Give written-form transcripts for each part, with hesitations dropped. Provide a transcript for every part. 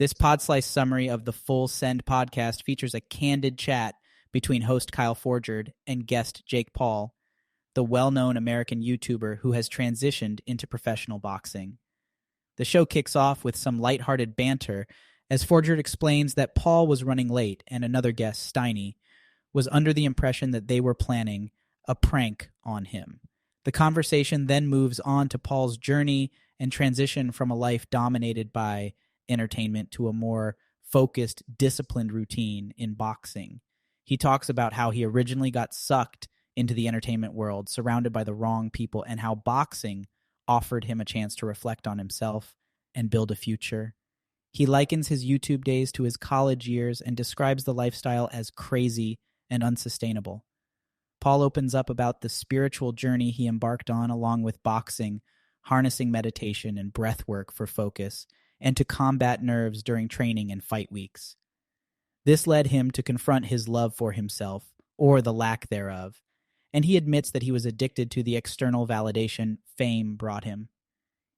This Podslice summary of the Full Send podcast features a candid chat between host Kyle Forgeard and guest Jake Paul, the well-known American YouTuber who has transitioned into professional boxing. The show kicks off with some lighthearted banter as Forgeard explains that Paul was running late and another guest, Steiny, was under the impression that they were planning a prank on him. The conversation then moves on to Paul's journey and transition from a life dominated by entertainment to a more focused, disciplined routine in boxing. He talks about how he originally got sucked into the entertainment world, surrounded by the wrong people, and how boxing offered him a chance to reflect on himself and build a future. He likens his YouTube days to his college years and describes the lifestyle as crazy and unsustainable. Paul opens up about the spiritual journey he embarked on along with boxing, harnessing meditation and breath work for focus, and to combat nerves during training and fight weeks. This led him to confront his love for himself, or the lack thereof, and he admits that he was addicted to the external validation fame brought him.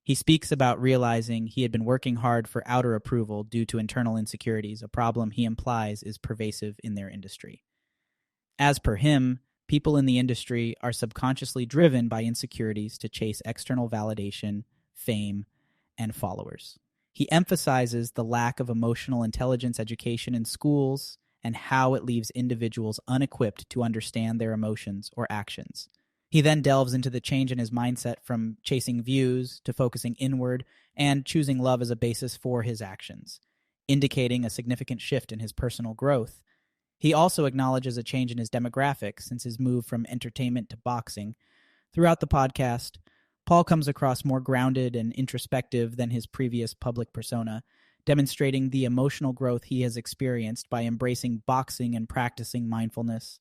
He speaks about realizing he had been working hard for outer approval due to internal insecurities, a problem he implies is pervasive in their industry. As per him, people in the industry are subconsciously driven by insecurities to chase external validation, fame, and followers. He emphasizes the lack of emotional intelligence education in schools and how it leaves individuals unequipped to understand their emotions or actions. He then delves into the change in his mindset from chasing views to focusing inward and choosing love as a basis for his actions, indicating a significant shift in his personal growth. He also acknowledges a change in his demographic since his move from entertainment to boxing. Throughout the podcast, Paul comes across more grounded and introspective than his previous public persona, demonstrating the emotional growth he has experienced by embracing boxing and practicing mindfulness.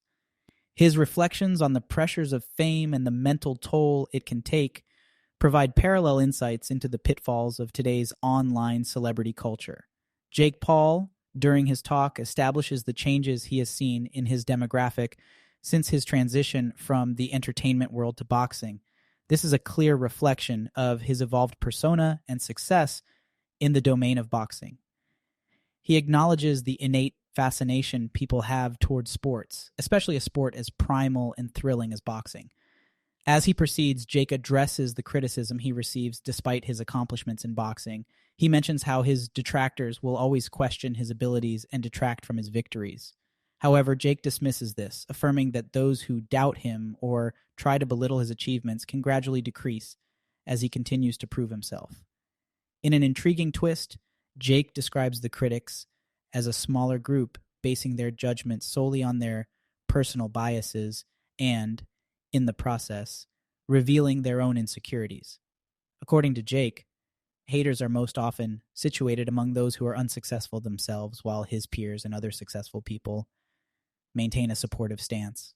His reflections on the pressures of fame and the mental toll it can take provide parallel insights into the pitfalls of today's online celebrity culture. Jake Paul, during his talk, establishes the changes he has seen in his demographic since his transition from the entertainment world to boxing. This is a clear reflection of his evolved persona and success in the domain of boxing. He acknowledges the innate fascination people have towards sports, especially a sport as primal and thrilling as boxing. As he proceeds, Jake addresses the criticism he receives despite his accomplishments in boxing. He mentions how his detractors will always question his abilities and detract from his victories. However, Jake dismisses this, affirming that those who doubt him or try to belittle his achievements can gradually decrease as he continues to prove himself. In an intriguing twist, Jake describes the critics as a smaller group basing their judgment solely on their personal biases and, in the process, revealing their own insecurities. According to Jake, haters are most often situated among those who are unsuccessful themselves, while his peers and other successful people maintain a supportive stance.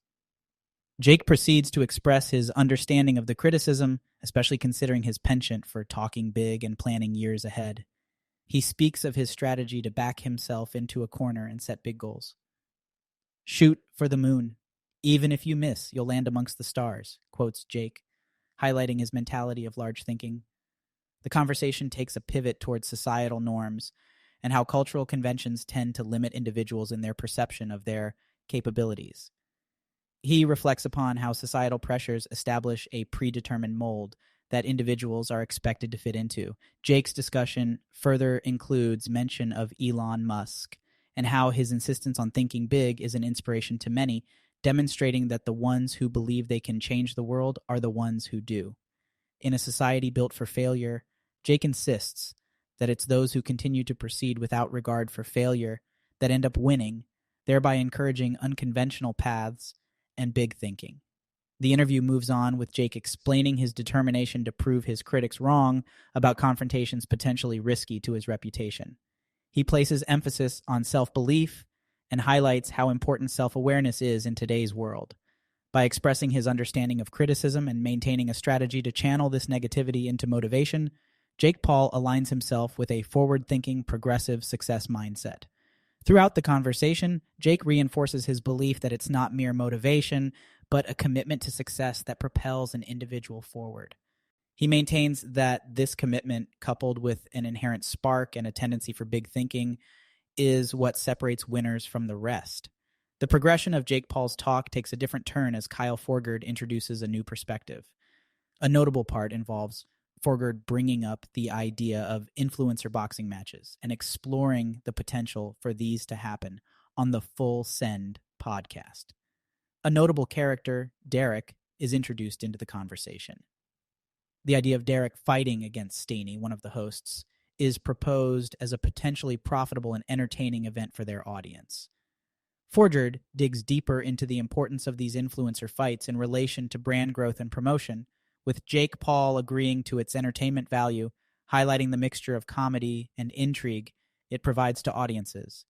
Jake proceeds to express his understanding of the criticism, especially considering his penchant for talking big and planning years ahead. He speaks of his strategy to back himself into a corner and set big goals. "Shoot for the moon. Even if you miss, you'll land amongst the stars," quotes Jake, highlighting his mentality of large thinking. The conversation takes a pivot towards societal norms and how cultural conventions tend to limit individuals in their perception of their capabilities. He reflects upon how societal pressures establish a predetermined mold that individuals are expected to fit into. Jake's discussion further includes mention of Elon Musk and how his insistence on thinking big is an inspiration to many, demonstrating that the ones who believe they can change the world are the ones who do. In a society built for failure, Jake insists that it's those who continue to proceed without regard for failure that end up winning, thereby encouraging unconventional paths and big thinking. The interview moves on with Jake explaining his determination to prove his critics wrong about confrontations potentially risky to his reputation. He places emphasis on self-belief and highlights how important self-awareness is in today's world. By expressing his understanding of criticism and maintaining a strategy to channel this negativity into motivation, Jake Paul aligns himself with a forward-thinking, progressive success mindset. Throughout the conversation, Jake reinforces his belief that it's not mere motivation, but a commitment to success that propels an individual forward. He maintains that this commitment, coupled with an inherent spark and a tendency for big thinking, is what separates winners from the rest. The progression of Jake Paul's talk takes a different turn as Kyle Forgeard introduces a new perspective. A notable part involves Forgeard bringing up the idea of influencer boxing matches and exploring the potential for these to happen on the Full Send podcast. A notable character, Derek, is introduced into the conversation. The idea of Derek fighting against Staney, one of the hosts, is proposed as a potentially profitable and entertaining event for their audience. Forgeard digs deeper into the importance of these influencer fights in relation to brand growth and promotion, with Jake Paul agreeing to its entertainment value, highlighting the mixture of comedy and intrigue it provides to audiences.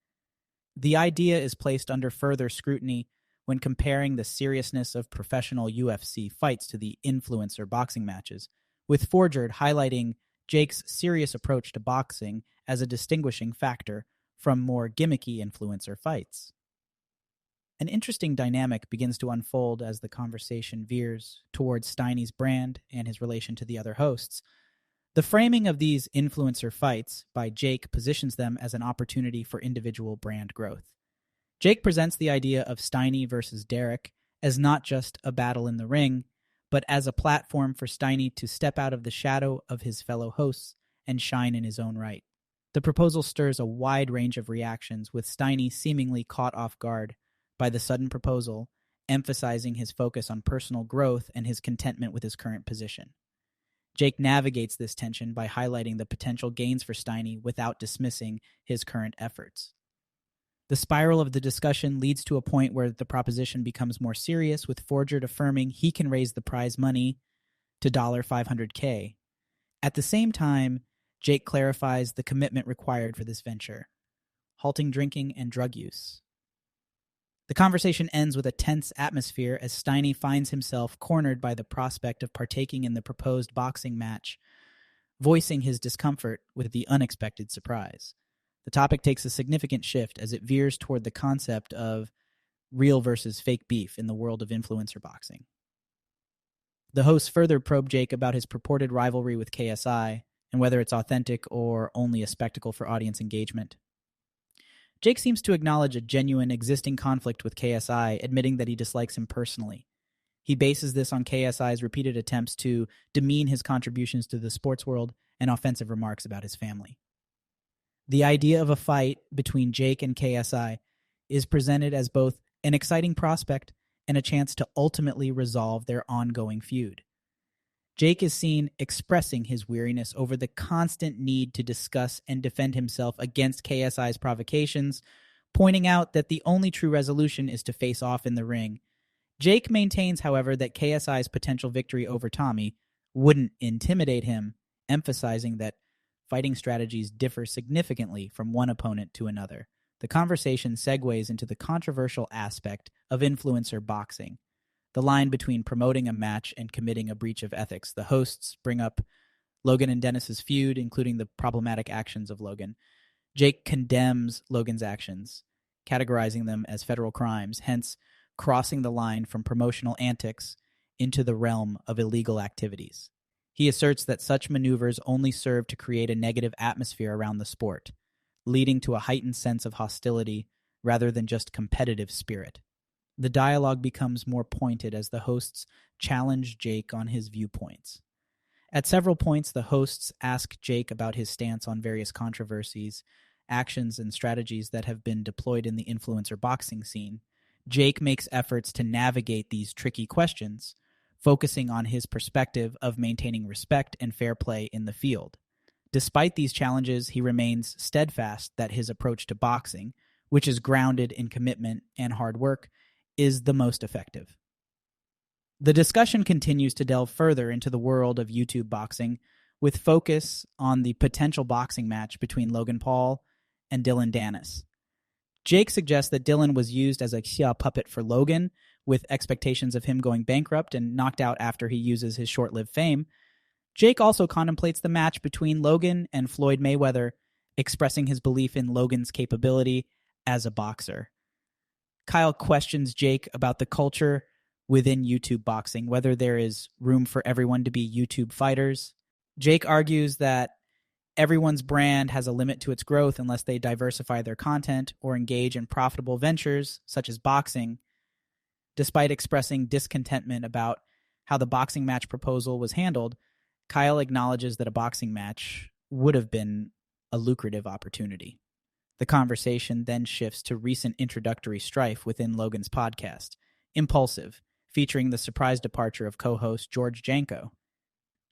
The idea is placed under further scrutiny when comparing the seriousness of professional UFC fights to the influencer boxing matches, with Forgeard highlighting Jake's serious approach to boxing as a distinguishing factor from more gimmicky influencer fights. An interesting dynamic begins to unfold as the conversation veers towards Steiney's brand and his relation to the other hosts. The framing of these influencer fights by Jake positions them as an opportunity for individual brand growth. Jake presents the idea of Steiney versus Derek as not just a battle in the ring, but as a platform for Steiney to step out of the shadow of his fellow hosts and shine in his own right. The proposal stirs a wide range of reactions, with Steiney seemingly caught off guard by the sudden proposal, emphasizing his focus on personal growth and his contentment with his current position. Jake navigates this tension by highlighting the potential gains for Steiney without dismissing his current efforts. The spiral of the discussion leads to a point where the proposition becomes more serious, with Forgeard affirming he can raise the prize money to $500K. At the same time, Jake clarifies the commitment required for this venture: halting drinking and drug use. The conversation ends with a tense atmosphere as Steiney finds himself cornered by the prospect of partaking in the proposed boxing match, voicing his discomfort with the unexpected surprise. The topic takes a significant shift as it veers toward the concept of real versus fake beef in the world of influencer boxing. The hosts further probe Jake about his purported rivalry with KSI and whether it's authentic or only a spectacle for audience engagement. Jake seems to acknowledge a genuine existing conflict with KSI, admitting that he dislikes him personally. He bases this on KSI's repeated attempts to demean his contributions to the sports world and offensive remarks about his family. The idea of a fight between Jake and KSI is presented as both an exciting prospect and a chance to ultimately resolve their ongoing feud. Jake is seen expressing his weariness over the constant need to discuss and defend himself against KSI's provocations, pointing out that the only true resolution is to face off in the ring. Jake maintains, however, that KSI's potential victory over Tommy wouldn't intimidate him, emphasizing that fighting strategies differ significantly from one opponent to another. The conversation segues into the controversial aspect of influencer boxing, the line between promoting a match and committing a breach of ethics. The hosts bring up Logan and Dennis's feud, including the problematic actions of Logan. Jake condemns Logan's actions, categorizing them as federal crimes, hence crossing the line from promotional antics into the realm of illegal activities. He asserts that such maneuvers only serve to create a negative atmosphere around the sport, leading to a heightened sense of hostility rather than just competitive spirit. The dialogue becomes more pointed as the hosts challenge Jake on his viewpoints. At several points, the hosts ask Jake about his stance on various controversies, actions, and strategies that have been deployed in the influencer boxing scene. Jake makes efforts to navigate these tricky questions, focusing on his perspective of maintaining respect and fair play in the field. Despite these challenges, he remains steadfast that his approach to boxing, which is grounded in commitment and hard work, is the most effective. The discussion continues to delve further into the world of YouTube boxing, with focus on the potential boxing match between Logan Paul and Dillon Danis. Jake suggests that Dillon was used as a Xia puppet for Logan, with expectations of him going bankrupt and knocked out after he uses his short-lived fame. Jake also contemplates the match between Logan and Floyd Mayweather, expressing his belief in Logan's capability as a boxer. Kyle questions Jake about the culture within YouTube boxing, whether there is room for everyone to be YouTube fighters. Jake argues that everyone's brand has a limit to its growth unless they diversify their content or engage in profitable ventures such as boxing. Despite expressing discontentment about how the boxing match proposal was handled, Kyle acknowledges that a boxing match would have been a lucrative opportunity. The conversation then shifts to recent introductory strife within Logan's podcast, Impulsive, featuring the surprise departure of co-host George Janko.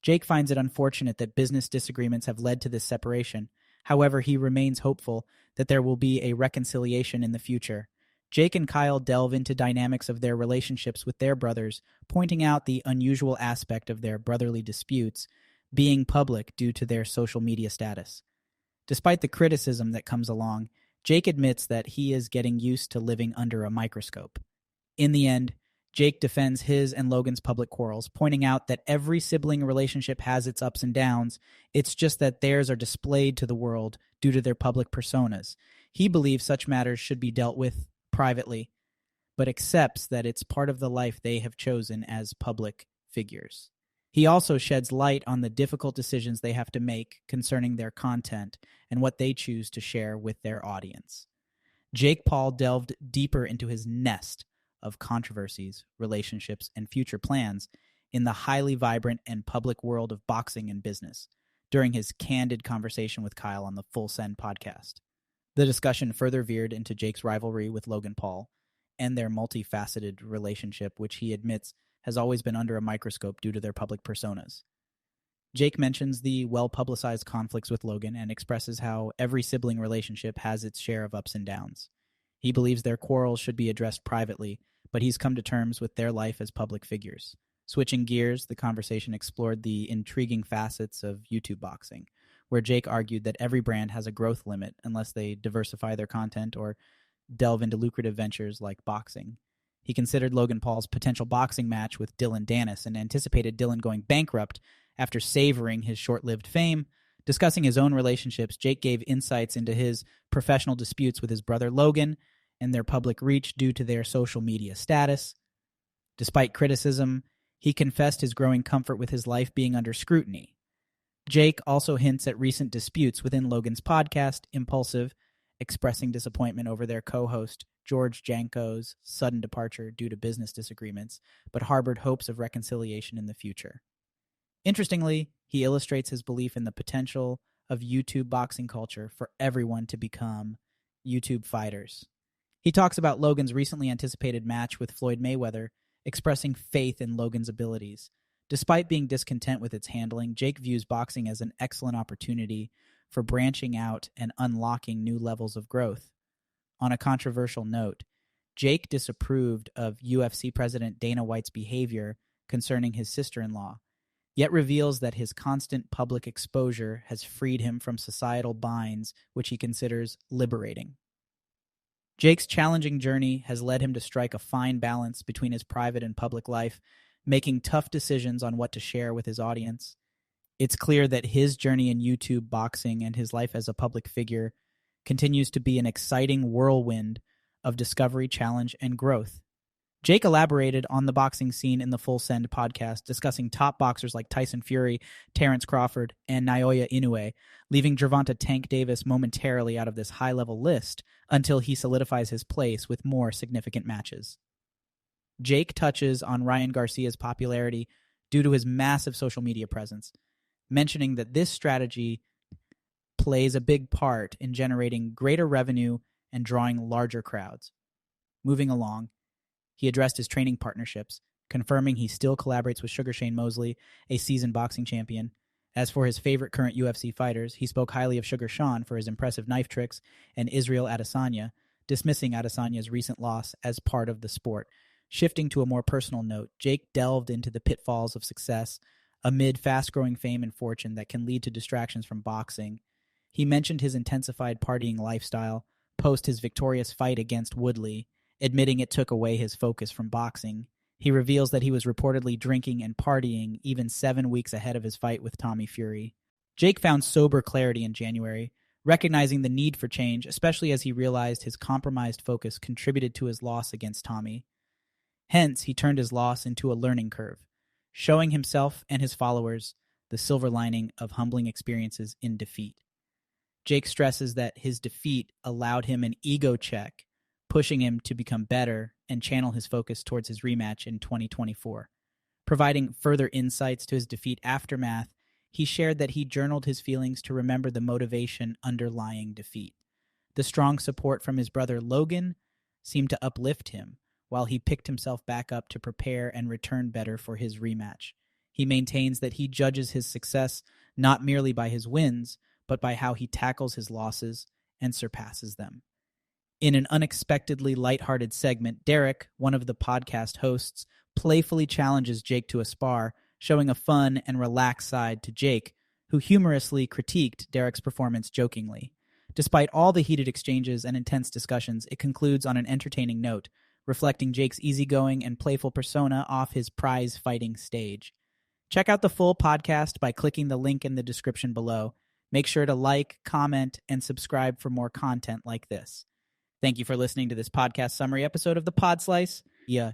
Jake finds it unfortunate that business disagreements have led to this separation. However, he remains hopeful that there will be a reconciliation in the future. Jake and Kyle delve into dynamics of their relationships with their brothers, pointing out the unusual aspect of their brotherly disputes being public due to their social media status. Despite the criticism that comes along, Jake admits that he is getting used to living under a microscope. In the end, Jake defends his and Logan's public quarrels, pointing out that every sibling relationship has its ups and downs. It's just that theirs are displayed to the world due to their public personas. He believes such matters should be dealt with privately, but accepts that it's part of the life they have chosen as public figures. He also sheds light on the difficult decisions they have to make concerning their content and what they choose to share with their audience. Jake Paul delved deeper into his nest of controversies, relationships, and future plans in the highly vibrant and public world of boxing and business during his candid conversation with Kyle on the Full Send podcast. The discussion further veered into Jake's rivalry with Logan Paul and their multifaceted relationship, which he admits has always been under a microscope due to their public personas. Jake mentions the well-publicized conflicts with Logan and expresses how every sibling relationship has its share of ups and downs. He believes their quarrels should be addressed privately, but he's come to terms with their life as public figures. Switching gears, the conversation explored the intriguing facets of YouTube boxing, where Jake argued that every brand has a growth limit unless they diversify their content or delve into lucrative ventures like boxing. He considered Logan Paul's potential boxing match with Dillon Danis and anticipated Dillon going bankrupt after savoring his short-lived fame. Discussing his own relationships, Jake gave insights into his professional disputes with his brother Logan and their public reach due to their social media status. Despite criticism, he confessed his growing comfort with his life being under scrutiny. Jake also hints at recent disputes within Logan's podcast, Impulsive, expressing disappointment over their co-host George Janko's sudden departure due to business disagreements, but harbored hopes of reconciliation in the future. Interestingly, he illustrates his belief in the potential of YouTube boxing culture for everyone to become YouTube fighters. He talks about Logan's recently anticipated match with Floyd Mayweather, expressing faith in Logan's abilities. Despite being discontent with its handling, Jake views boxing as an excellent opportunity for branching out and unlocking new levels of growth. On a controversial note, Jake disapproved of UFC President Dana White's behavior concerning his sister-in-law, yet reveals that his constant public exposure has freed him from societal binds, which he considers liberating. Jake's challenging journey has led him to strike a fine balance between his private and public life, making tough decisions on what to share with his audience. It's clear that his journey in YouTube boxing and his life as a public figure continues to be an exciting whirlwind of discovery, challenge, and growth. Jake elaborated on the boxing scene in the Full Send podcast, discussing top boxers like Tyson Fury, Terrence Crawford, and Naoya Inoue, leaving Gervonta Tank Davis momentarily out of this high-level list until he solidifies his place with more significant matches. Jake touches on Ryan Garcia's popularity due to his massive social media presence, mentioning that this strategy plays a big part in generating greater revenue and drawing larger crowds. Moving along, he addressed his training partnerships, confirming he still collaborates with Sugar Shane Mosley, a seasoned boxing champion. As for his favorite current UFC fighters, he spoke highly of Sugar Sean for his impressive knife tricks and Israel Adesanya, dismissing Adesanya's recent loss as part of the sport. Shifting to a more personal note, Jake delved into the pitfalls of success amid fast-growing fame and fortune that can lead to distractions from boxing. He mentioned his intensified partying lifestyle post his victorious fight against Woodley, admitting it took away his focus from boxing. He reveals that he was reportedly drinking and partying even 7 weeks ahead of his fight with Tommy Fury. Jake found sober clarity in January, recognizing the need for change, especially as he realized his compromised focus contributed to his loss against Tommy. Hence, he turned his loss into a learning curve, showing himself and his followers the silver lining of humbling experiences in defeat. Jake stresses that his defeat allowed him an ego check, pushing him to become better and channel his focus towards his rematch in 2024. Providing further insights to his defeat aftermath, he shared that he journaled his feelings to remember the motivation underlying defeat. The strong support from his brother Logan seemed to uplift him, while he picked himself back up to prepare and return better for his rematch. He maintains that he judges his success not merely by his wins, but by how he tackles his losses and surpasses them. In an unexpectedly lighthearted segment, Derek, one of the podcast hosts, playfully challenges Jake to a spar, showing a fun and relaxed side to Jake, who humorously critiqued Derek's performance jokingly. Despite all the heated exchanges and intense discussions, it concludes on an entertaining note, reflecting Jake's easygoing and playful persona off his prize-fighting stage. Check out the full podcast by clicking the link in the description below. Make sure to like, comment, and subscribe for more content like this. Thank you for listening to this podcast summary episode of the Pod Slice. Yeah.